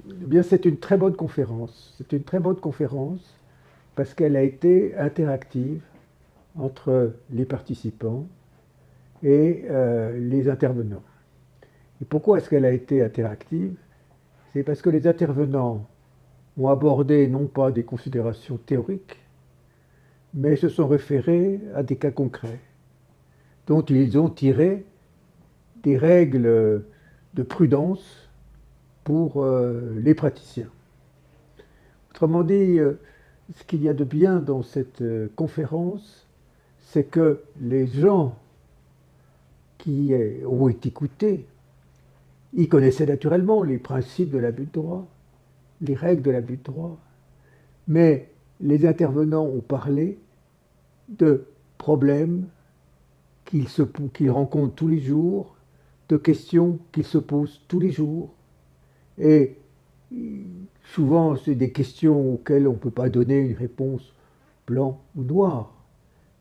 Eh bien, c'est une très bonne conférence. C'est une très bonne conférence parce qu'elle a été interactive entre les participants et les intervenants. Et pourquoi est-ce qu'elle a été interactive? C'est parce que les intervenants ont abordé non pas des considérations théoriques, mais se sont référés à des cas concrets dont ils ont tiré des règles de prudence pour les praticiens. Autrement dit, ce qu'il y a de bien dans cette conférence, c'est que les gens qui ont été écoutés, ils connaissaient naturellement les principes de l'abus de droit, les règles de l'abus de droit, mais les intervenants ont parlé de problèmes qu'ils rencontrent tous les jours, de questions qu'ils se posent tous les jours, et souvent c'est des questions auxquelles on ne peut pas donner une réponse blanc ou noir.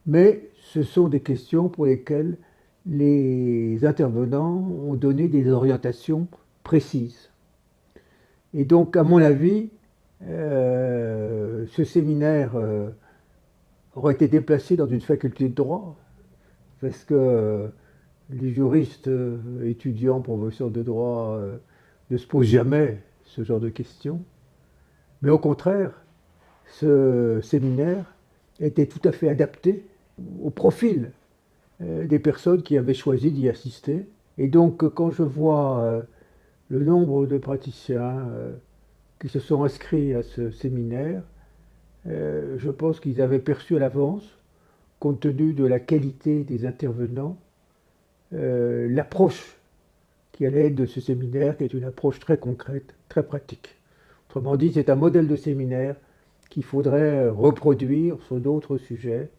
Mais ce sont des questions pour lesquelles les intervenants ont donné des orientations précises. Et donc, à mon avis, ce séminaire aurait été déplacé dans une faculté de droit, parce que les juristes étudiants, professeurs de droit ne se posent jamais ce genre de questions. Mais au contraire, ce séminaire était tout à fait adapté au profil des personnes qui avaient choisi d'y assister. Et donc, quand je vois le nombre de praticiens qui se sont inscrits à ce séminaire, je pense qu'ils avaient perçu à l'avance, compte tenu de la qualité des intervenants, l'approche qui allait être de ce séminaire, qui est une approche très concrète, très pratique. Autrement dit, c'est un modèle de séminaire qu'il faudrait reproduire sur d'autres sujets